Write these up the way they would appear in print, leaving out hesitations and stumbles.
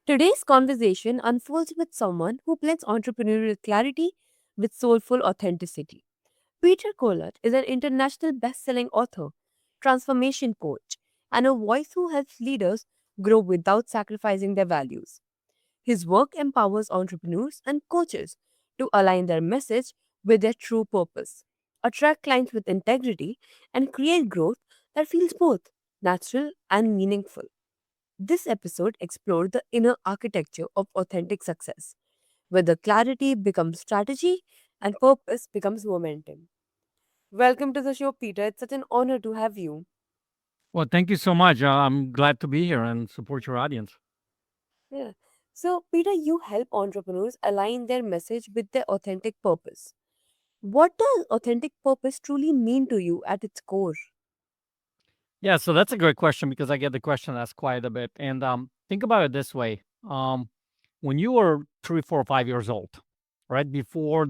Today's conversation unfolds with someone who blends entrepreneurial clarity with soulful authenticity. Peter Kolat is an international best-selling author, transformation coach, and a voice who helps leaders grow without sacrificing their values. His work empowers entrepreneurs and coaches to align their message with their true purpose, attract clients with integrity, and create growth that feels both natural and meaningful. This episode explored the inner architecture of authentic success, where the clarity becomes strategy and purpose becomes momentum. Welcome to the show, Peter. It's such an honor to have you. Well, thank you so much. I'm glad to be here and support your audience. Yeah. So, Peter, you help entrepreneurs align their message with their authentic purpose. What does authentic purpose truly mean to you at its core? Yeah, so that's a great question because I get the question asked quite a bit. And think about it this way: when you were 3, 4, 5 years old, right before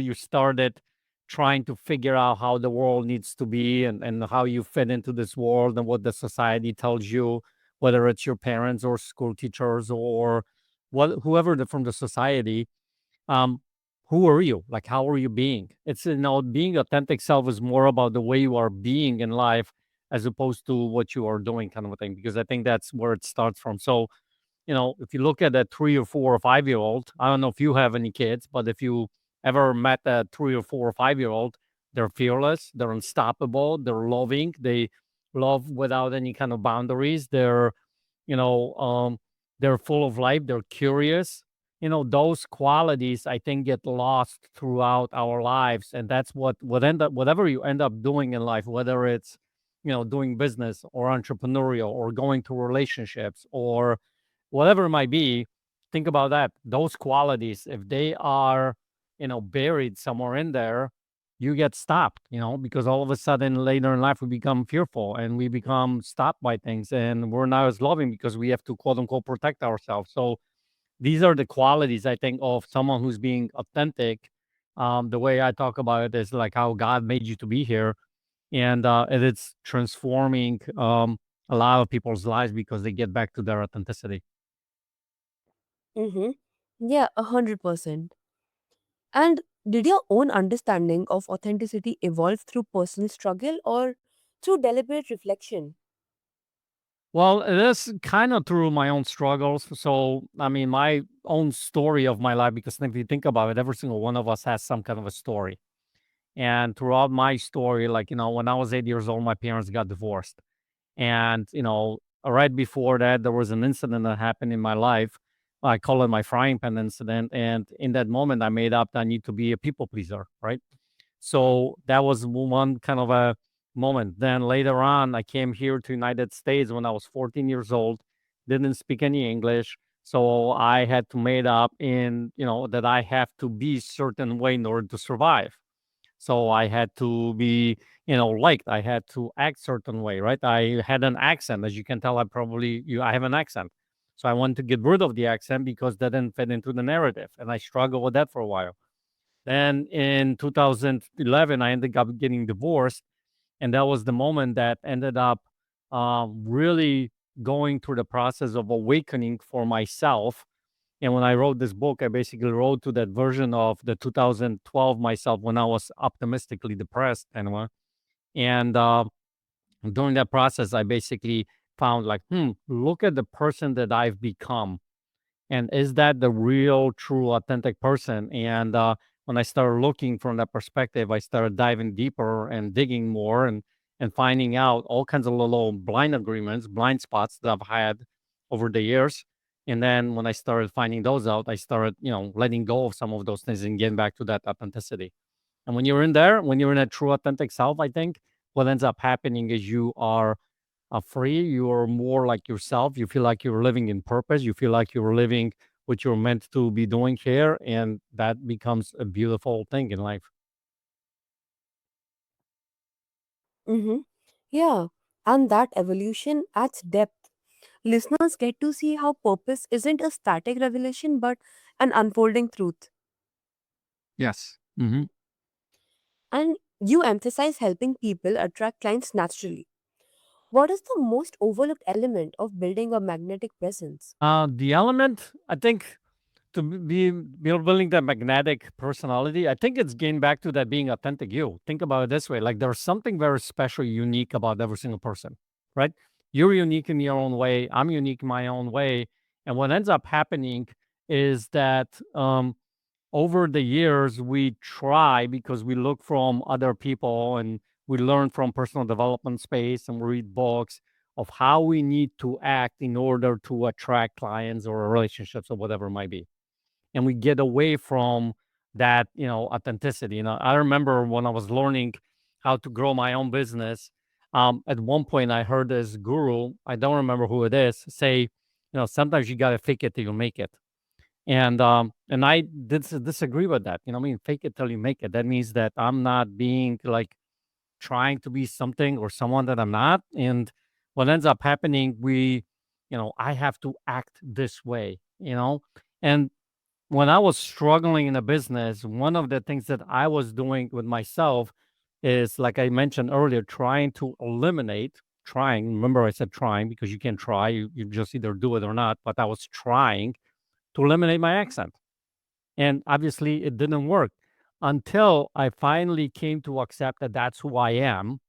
you started trying to figure out how the world needs to be and how you fit into this world and what the society tells you, whether it's your parents or school teachers or whoever from the society, um who are you, like how are you being? It's being authentic self is more about the way you are being in life as opposed to what you are doing, kind of a thing, because I think that's where it starts from. So if you look at a 3 or 4 or 5 year old, I don't know if you have any kids, but if you ever met a 3 or 4 or 5 year old, they're fearless, they're unstoppable, they're loving, they love without any kind of boundaries. You know, um, they're full of life. They're curious. Those qualities I think get lost throughout our lives, and that's what end up whatever you end up doing in life, whether it's doing business or entrepreneurial or going to relationships or whatever it might be. Think about that. Those qualities, if they are buried somewhere in there, you get stopped, because all of a sudden later in life we become fearful and we become stopped by things and we're not as loving because we have to quote unquote protect ourselves. So these are the qualities I think of someone who's being authentic. The way I talk about it is like how God made you to be here, and it's transforming a lot of people's lives because they get back to their authenticity. Mm-hmm. Yeah, 100%. And did your own understanding of authenticity evolve through personal struggle or through deliberate reflection? Well, it is kind of through my own struggles. So, I mean, my own story of my life, because if you think about it, every single one of us has some kind of a story. And throughout my story, like, when I was 8 years old, my parents got divorced. And, right before that, there was an incident that happened in my life. I call it my frying pan incident. And in that moment, I made up that I need to be a people pleaser, right? So that was one kind of a moment. Then later on, I came here to United States when I was 14 years old, didn't speak any English. So I had to made up that I have to be certain way in order to survive. So I had to be, liked. I had to act certain way, right? I had an accent, as you can tell. I have an accent. So I wanted to get rid of the accent because that didn't fit into the narrative, and I struggled with that for a while. Then in 2011, I ended up getting divorced, and that was the moment that ended up really going through the process of awakening for myself. And when I wrote this book, I basically wrote to that version of the 2012 myself when I was optimistically depressed, anyway. And during that process, I basically found like, look at the person that I've become, and is that the real, true, authentic person? And when I started looking from that perspective, I started diving deeper and digging more and finding out all kinds of little blind spots that I've had over the years. And then when I started finding those out, I started, letting go of some of those things and getting back to that authenticity. And when you're in there, when you're in a true authentic self, I think what ends up happening is you are free. You are more like yourself. You feel like you're living in purpose. You feel like you're living what you're meant to be doing here. And that becomes a beautiful thing in life. Mm-hmm. Yeah, and that evolution adds depth. Listeners get to see how purpose isn't a static revelation but an unfolding truth. Yes. Hmm. And you emphasize helping people attract clients naturally. What is the most overlooked element of building a magnetic presence? The element, I think, to be building that magnetic personality, I think it's getting back to that being authentic you. Think about it this way: like there's something very special, unique about every single person, right? You're unique in your own way. I'm unique in my own way. And what ends up happening is that over the years, we try because we look from other people and we learn from personal development space and we read books of how we need to act in order to attract clients or relationships or whatever it might be. And we get away from that, authenticity. I remember when I was learning how to grow my own business, at one point I heard this guru, I don't remember who it is, say, sometimes you got to fake it till you make it. And I disagree with that. I mean, fake it till you make it. That means that I'm not being like trying to be something or someone that I'm not. And what ends up happening, I have to act this way. And when I was struggling in a business, one of the things that I was doing with myself is, like I mentioned earlier, trying to eliminate, trying, remember I said trying because you can try, you just either do it or not, but I was trying to eliminate my accent. And obviously, it didn't work until I finally came to accept that that's who I am.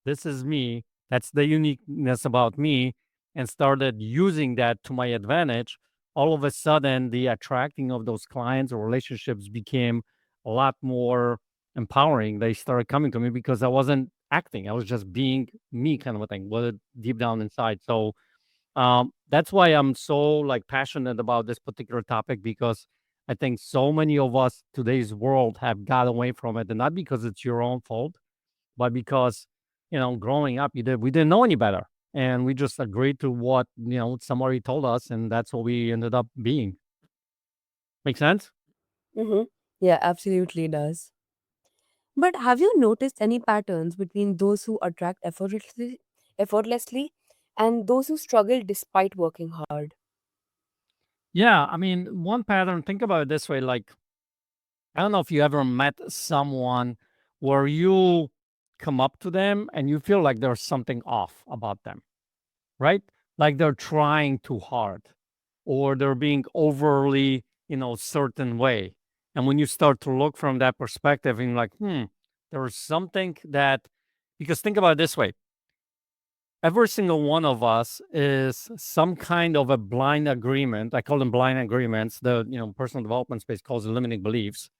This is me. That's the uniqueness about me, and started using that to my advantage. All of a sudden, the attracting of those clients or relationships became a lot more empowering. They started coming to me because I wasn't acting, I was just being me, kind of a thing, what deep down inside. So that's why I'm so like passionate about this particular topic, because I think so many of us today's world have got away from it, and not because it's your own fault, but because growing up, we didn't know any better, and we just agreed to what somebody told us, and that's what we ended up being. Make sense? Mm-hmm. Yeah, absolutely does. But have you noticed any patterns between those who attract effortlessly and those who struggle despite working hard? Yeah, I mean, one pattern. Think about it this way: like, I don't know if you ever met someone where you come up to them and you feel like there's something off about them, right? Like they're trying too hard or they're being overly, certain way. And when you start to look from that perspective and like, there's something that, because think about it this way: every single one of us is some kind of a blind agreement. I call them blind agreements. The, personal development space calls it limiting beliefs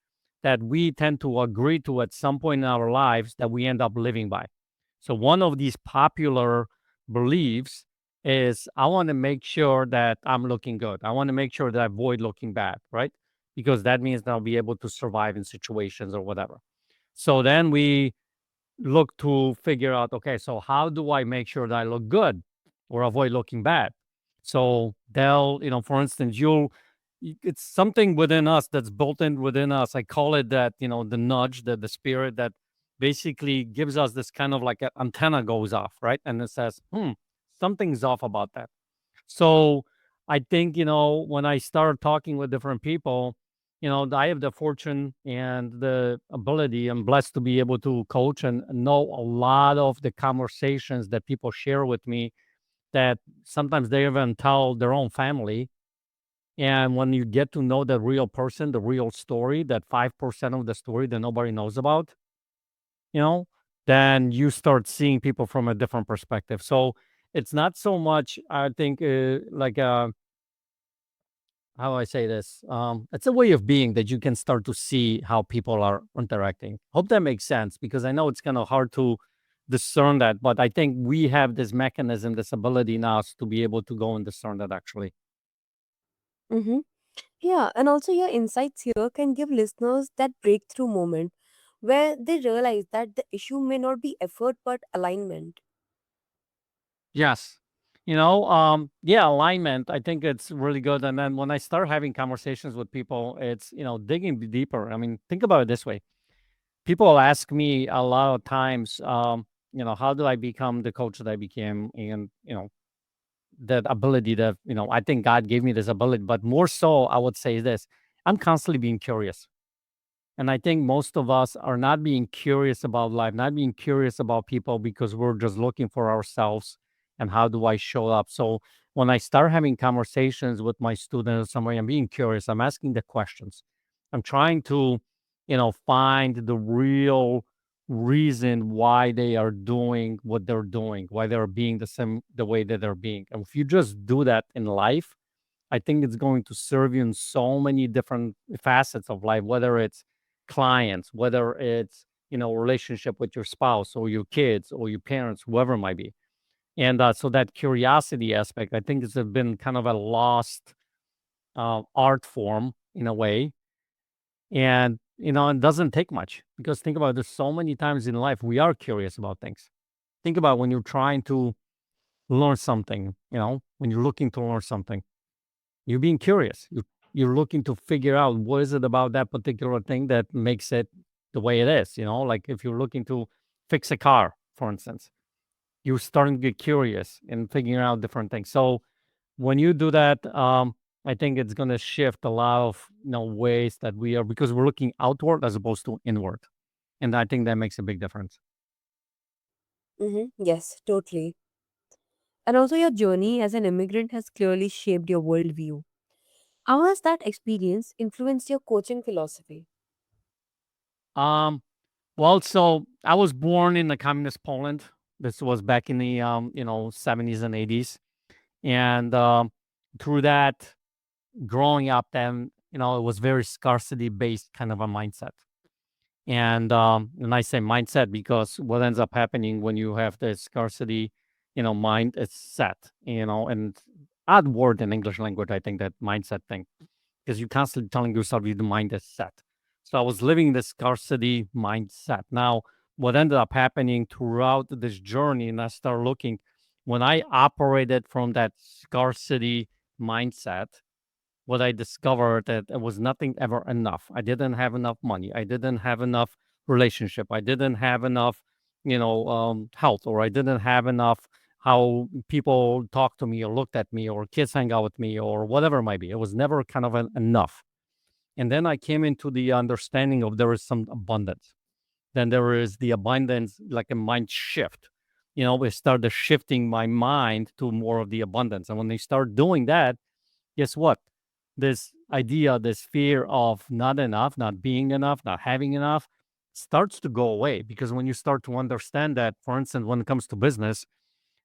that we tend to agree to at some point in our lives that we end up living by. So one of these popular beliefs is, I want to make sure that I'm looking good. I want to make sure that I avoid looking bad, right? Because that means that I'll be able to survive in situations or whatever. So then we look to figure out, okay, so how do I make sure that I look good or avoid looking bad? So they'll, for instance, it's something within us that's built in within us. I call it that, the nudge, the spirit that basically gives us this kind of like an antenna goes off, right? And it says, something's off about that. So I think, when I start talking with different people, I have the fortune and the ability. I'm blessed to be able to coach and know a lot of the conversations that people share with me that sometimes they even tell their own family. And when you get to know the real person, the real story, that 5% of the story that nobody knows about, you know, then you start seeing people from a different perspective. So it's not so much, I think, like how do I say this? It's a way of being that you can start to see how people are interacting. Hope that makes sense, because I know it's kind of hard to discern that, but I think we have this mechanism, this ability in us to be able to go and discern that actually. Mm-hmm. Yeah, and also your insights here can give listeners that breakthrough moment where they realize that the issue may not be effort but alignment. Yes. Yeah, alignment. I think it's really good. And then when I start having conversations with people, it's, digging deeper. I mean, think about it this way. People ask me a lot of times, how do I become the coach that I became? And, that ability that, I think God gave me this ability, but more so, I would say this: I'm constantly being curious. And I think most of us are not being curious about life, not being curious about people, because we're just looking for ourselves. and how do I show up. So when I start having conversations with my students, somewhere I'm being curious, I'm asking the questions. I'm trying to, find the real reason why they are doing what they're doing, why they're being the way that they're being. And if you just do that in life, I think it's going to serve you in so many different facets of life, whether it's clients, whether it's, relationship with your spouse or your kids or your parents, whoever it might be. And so that curiosity aspect, I think, has been kind of a lost art form in a way. And, it doesn't take much because think about it, there's so many times in life we are curious about things. Think about when you're trying to learn something, when you're looking to learn something, you're being curious. You're looking to figure out what is it about that particular thing that makes it the way it is. Like if you're looking to fix a car, for instance, you're starting to get curious and figuring out different things. So when you do that, I think it's going to shift a lot of ways that we are because we're looking outward as opposed to inward, and I think that makes a big difference. Yes, totally. And also, your journey as an immigrant has clearly shaped your worldview. How has that experience influenced your coaching philosophy? Um, well, so I was born in the communist Poland. This was back in the 70s and 80s, and through that, growing up, then it was very scarcity based kind of a mindset. And I say mindset because what ends up happening when you have the scarcity, mind is set, and odd word in English language, I think that mindset thing, because you're constantly telling yourself the mind is set. So I was living the scarcity mindset. Now, what ended up happening throughout this journey, and I started looking when I operated from that scarcity mindset, what I discovered that it was nothing ever enough. I didn't have enough money. I didn't have enough relationship. I didn't have enough, health, or I didn't have enough how people talk to me or looked at me or kids hang out with me or whatever it might be. It was never kind of enough. And then I came into the understanding of there is some abundance. Then there is the abundance, like a mind shift. We started shifting my mind to more of the abundance. And when they start doing that, guess what? This idea, this fear of not enough, not being enough, not having enough starts to go away because when you start to understand that, for instance, when it comes to business,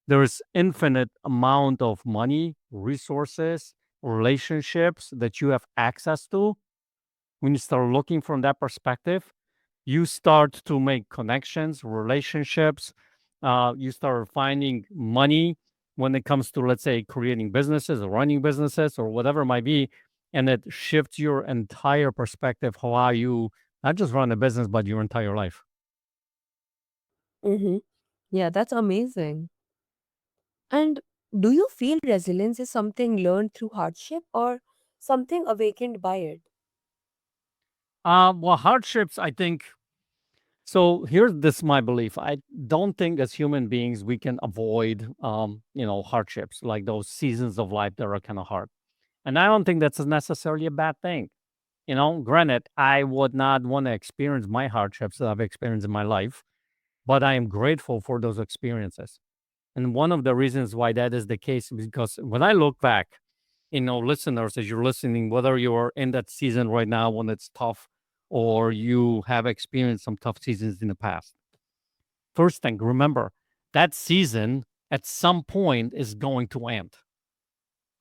there is infinite amount of money, resources, relationships that you have access to. When you start looking from that perspective, you start to make connections, relationships. You start finding money when it comes to, let's say, creating businesses or running businesses or whatever it might be. And it shifts your entire perspective, how you not just run a business, but your entire life. Mm-hmm. Yeah, that's amazing. And do you feel resilience is something learned through hardship or something awakened by it? Well, hardships, I think. So here's this my belief. I don't think as human beings we can avoid, hardships like those seasons of life that are kind of hard. And I don't think that's necessarily a bad thing. Granted, I would not want to experience my hardships that I've experienced in my life, but I am grateful for those experiences. And one of the reasons why that is the case is because when I look back, listeners, as you're listening, whether you're in that season right now when it's tough or you have experienced some tough seasons in the past, first thing, remember that season at some point is going to end.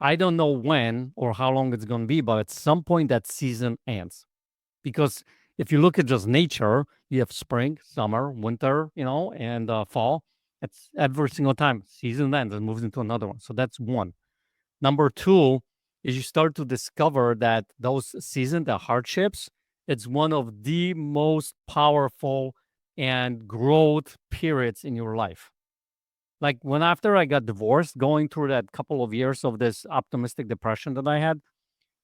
I don't know when or how long it's going to be, but at some point that season ends. Because if you look at just nature, you have spring, summer, winter, and fall. It's every single time season ends and moves into another one. So that's one. Number two is you start to discover that those seasons, the hardships, it's one of the most powerful and growth periods in your life. Like when after I got divorced, going through that couple of years of this optimistic depression that I had,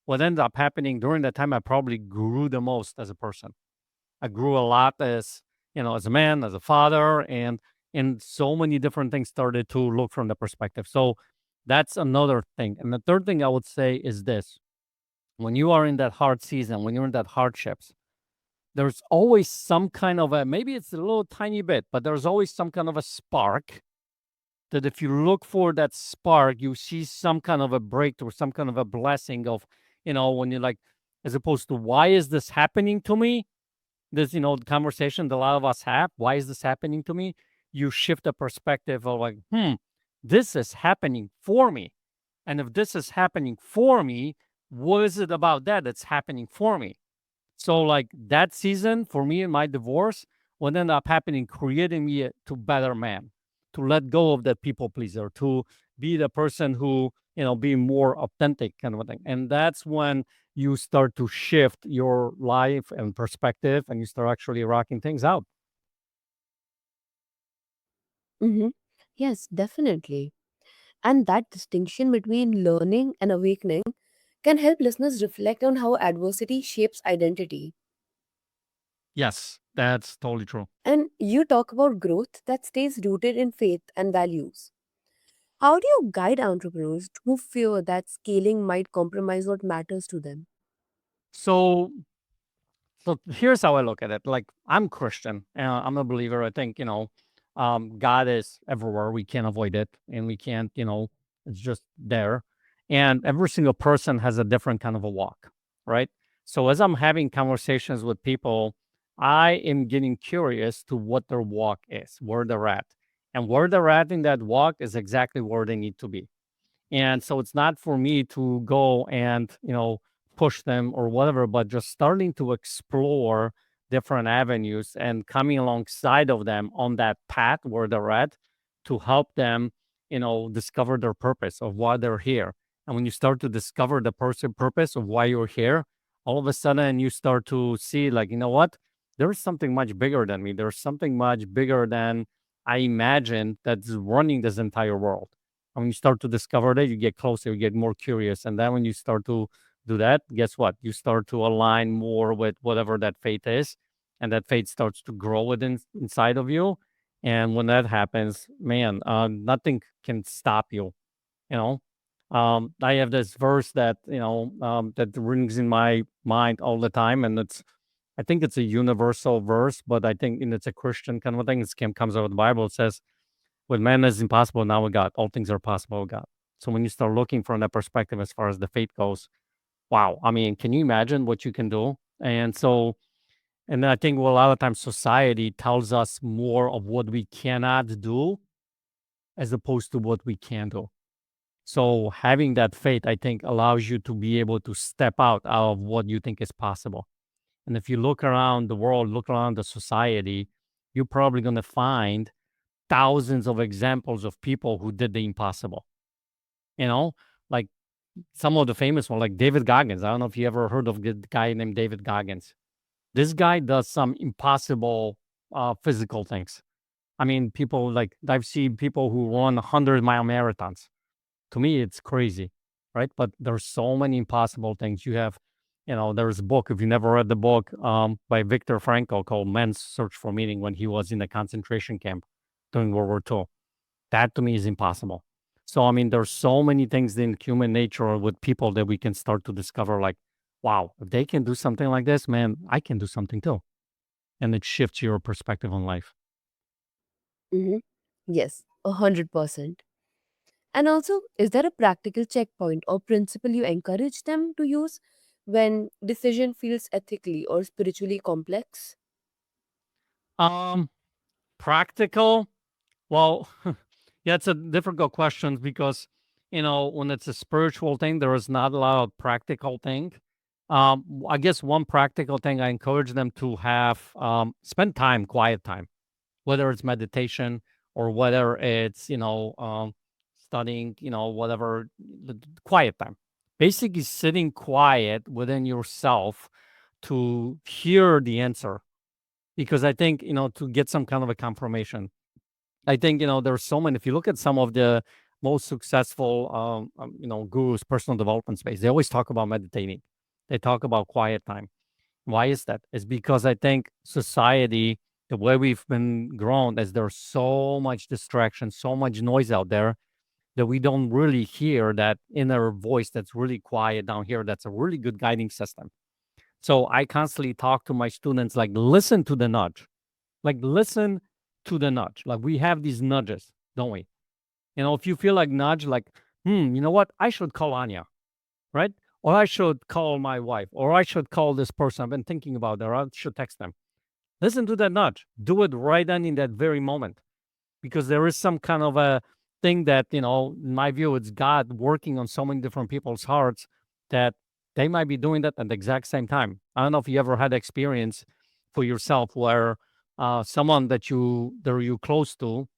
what ended up happening during that time, I probably grew the most as a person. I grew a lot as, as a man, as a father, and so many different things started to look from the perspective. So that's another thing. And the third thing I would say is this. When you are in that hard season, when you're in that hardships, there's always some kind of a maybe it's a little tiny bit, but there's always some kind of a spark that if you look for that spark, you see some kind of a breakthrough, some kind of a blessing of, when you're like, as opposed to why is this happening to me? This, conversation that a lot of us have. Why is this happening to me? You shift the perspective of like, this is happening for me. And if this is happening for me, what is it about that that's happening for me? So like that season for me in my divorce, what ended up happening, creating me to better man, to let go of that people pleaser, to be the person who, be more authentic kind of a thing. And that's when you start to shift your life and perspective and you start actually rocking things out. Mm-hmm. Yes, definitely. And that distinction between learning and awakening can help listeners reflect on how adversity shapes identity. Yes, that's totally true. And you talk about growth that stays rooted in faith and values. How do you guide entrepreneurs who fear that scaling might compromise what matters to them? So So here's how I look at it. Like I'm Christian. I'm a believer. I think God is everywhere. We can't avoid it, and we can't. It's just there. And every single person has a different kind of a walk, right? So as I'm having conversations with people, I am getting curious to what their walk is, where they're at, and where they're at in that walk is exactly where they need to be. And so it's not for me to go and, push them or whatever, but just starting to explore different avenues and coming alongside of them on that path where they're at to help them, discover their purpose of why they're here. And when you start to discover the purpose of why you're here, all of a sudden you start to see, like, you know what? There's something much bigger than me. There's something much bigger than I imagined that's running this entire world. And when you start to discover that, you get closer, you get more curious. And then when you start to do that, guess what? You start to align more with whatever that faith is. And that faith starts to grow within inside of you. And when that happens, man, nothing can stop you. You know, I have this verse that that rings in my mind all the time, and I think it's a universal verse, but I think it's a Christian kind of a thing. Comes out of the Bible. It says, with man is impossible, now with God, all things are possible with God. So when you start looking from that perspective as far as the faith goes, wow, I mean, can you imagine what you can do? And so, and then I think, well, a lot of times society tells us more of what we cannot do as opposed to what we can do. So having that faith, I think, allows you to be able to step out of what you think is possible. And if you look around the world, look around the society, you're probably going to find thousands of examples of people who did the impossible. You know, like some of the famous ones, like David Goggins. I don't know if you ever heard of the guy named David Goggins. This guy does some impossible physical things. I mean, people like I've seen people who run 100-mile marathons. To me, it's crazy, right? But there's so many impossible things. You have, there's a book. If you never read the book by Viktor Frankl called "Man's Search for Meaning" when he was in a concentration camp during World War II. That to me is impossible. So I mean, there's so many things in human nature with people that we can start to discover. Like, wow, if they can do something like this, man, I can do something too, and it shifts your perspective on life. Hmm. Yes, 100%. And also, is there a practical checkpoint or principle you encourage them to use when decision feels ethically or spiritually complex? Um, Practical. Well, yeah, it's a difficult question because when it's a spiritual thing, there is not a lot of practical thing. I guess one practical thing I encourage them to have spend time, quiet time, whether it's meditation or whether it's studying, whatever quiet time. Basically, sitting quiet within yourself to hear the answer, because I think to get some kind of a confirmation. I think there's so many. If you look at some of the most successful, gurus, personal development space, they always talk about meditating. They talk about quiet time. Why is that? It's because I think society, the way we've been grown, is there's so much distraction, so much noise out there that we don't really hear that inner voice that's really quiet down here. That's a really good guiding system. So I constantly talk to my students like, listen to the nudge, like listen to the nudge. Like we have these nudges, don't we? If you feel like nudge, like, you know what? I should call Anya, right? Or I should call my wife, or I should call this person I've been thinking about, or I should text them. Listen to that nudge. Do it right then in that very moment, because there is some kind of a thing that, in my view, it's God working on so many different people's hearts that they might be doing that at the exact same time. I don't know if you ever had experience for yourself where someone that you close to,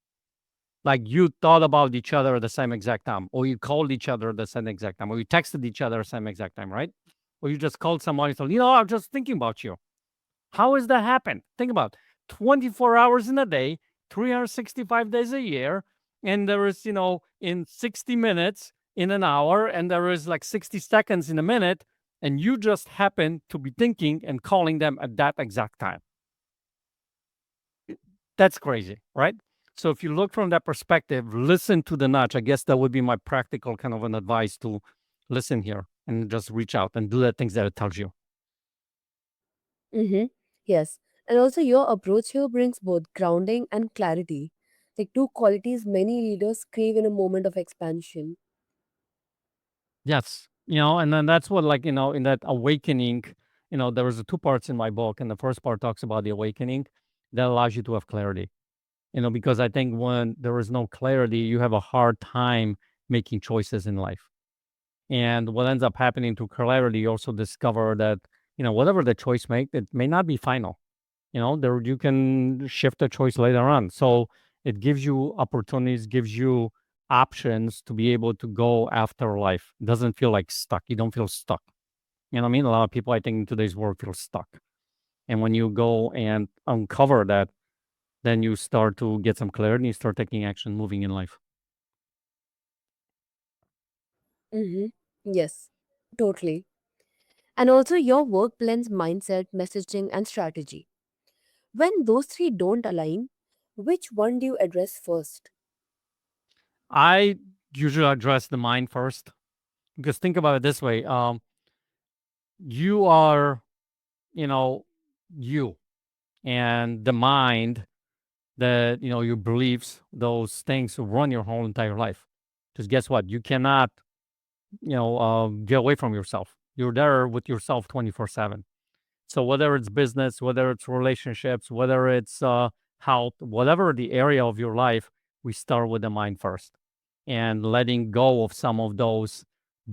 like you thought about each other at the same exact time, or you called each other at the same exact time, or you texted each other at the same exact time, right? Or you just called someone and told, I'm just thinking about you. How has that happened? Think about 24 hours in a day, 365 days a year, and there is, in 60 minutes in an hour, and there is like 60 seconds in a minute, and you just happen to be thinking and calling them at that exact time. That's crazy, right? So if you look from that perspective, listen to the nudge. I guess that would be my practical kind of an advice to listen here and just reach out and do the things that it tells you. Mm-hmm. Yes. And also, your approach here brings both grounding and clarity, like two qualities many leaders crave in a moment of expansion. Yes. And then that's what, like, in that awakening, there was two parts in my book, and the first part talks about the awakening that allows you to have clarity. Because I think when there is no clarity, you have a hard time making choices in life. And what ends up happening to clarity, you also discover that, whatever the choice make, it may not be final. There you can shift the choice later on. So it gives you opportunities, gives you options to be able to go after life. It doesn't feel like stuck. You don't feel stuck. You know what I mean? A lot of people, I think, in today's world feel stuck. And when you go and uncover that, then you start to get some clarity, you start taking action, moving in life. Mm-hmm. Yes, totally. And also, your work blends mindset, messaging, and strategy. When those three don't align, which one do you address first? I usually address the mind first, because think about it this way. You are, you know, you, and the mind, that your beliefs, those things run your whole entire life. Because guess what? You cannot, get away from yourself. You're there with yourself 24/7. So whether it's business, whether it's relationships, whether it's health, whatever the area of your life, we start with the mind first, and letting go of some of those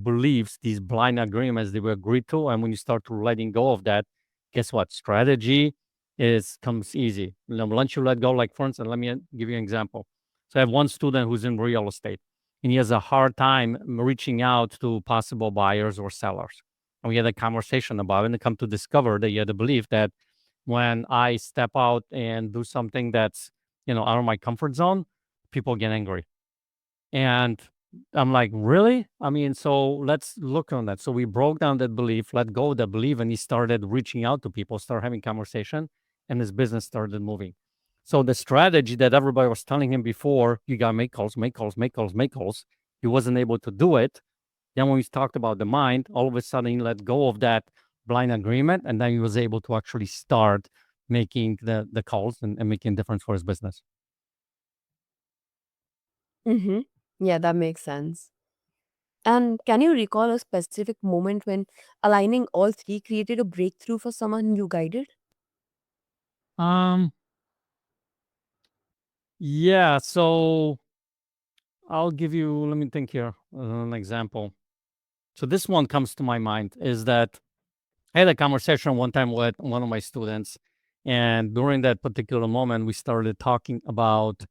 beliefs, these blind agreements that we agreed to. And when you start to letting go of that, guess what? Strategy is comes easy. Once you let go, like for instance, let me give you an example. So I have one student who's in real estate, and he has a hard time reaching out to possible buyers or sellers. And we had a conversation about it, and come to discover that you had to believe that when I step out and do something that's, out of my comfort zone, people get angry. And I'm like, really? I mean, so let's look on that. So we broke down that belief, let go of that belief, and he started reaching out to people, start having conversation, and his business started moving. So the strategy that everybody was telling him before, you gotta make calls, make calls, make calls, make calls, he wasn't able to do it. Then when we talked about the mind, all of a sudden he let go of that blind agreement, and then he was able to actually start making the calls, and making a difference for his business. Mm-hmm. Yeah, that makes sense. And can you recall a specific moment when aligning all three created a breakthrough for someone you guided? Um, yeah. So I'll give you, let me think here, an example. So this one comes to my mind is that I had a conversation one time with one of my students. And during that particular moment, we started talking about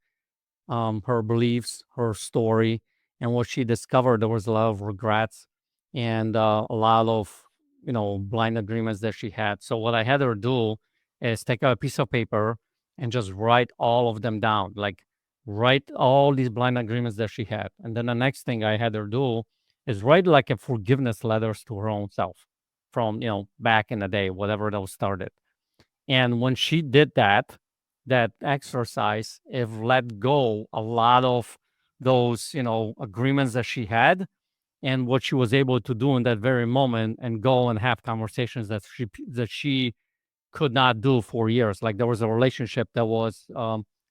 her beliefs, her story, and what she discovered. There was a lot of regrets, and a lot of blind agreements that she had. So what I had her do is take a piece of paper and just write all of them down, like write all these blind agreements that she had. And then the next thing I had her do is write like a forgiveness letters to her own self from back in the day, whatever those started. And when she did that exercise, it let go a lot of those, agreements that she had, and what she was able to do in that very moment, and go and have conversations that she could not do for years. Like there was a relationship that was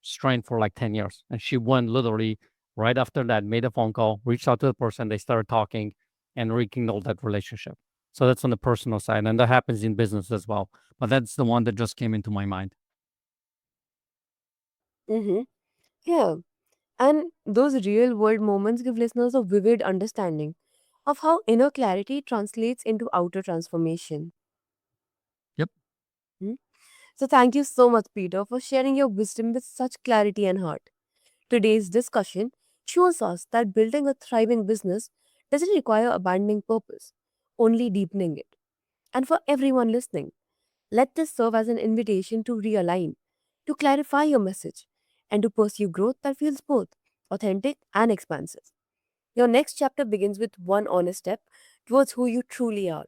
strained for like 10 years, and she went literally Right after that, made a phone call, reached out to the person, they started talking and rekindled that relationship. So that's on the personal side. And that happens in business as well. But that's the one that just came into my mind. Mm-hmm. Yeah. And those real world moments give listeners a vivid understanding of how inner clarity translates into outer transformation. Yep. Hmm? So, thank you so much, Peter, for sharing your wisdom with such clarity and heart. Today's discussion shows us that building a thriving business doesn't require abandoning purpose, only deepening it. And for everyone listening, let this serve as an invitation to realign, to clarify your message, and to pursue growth that feels both authentic and expansive. Your next chapter begins with one honest step towards who you truly are.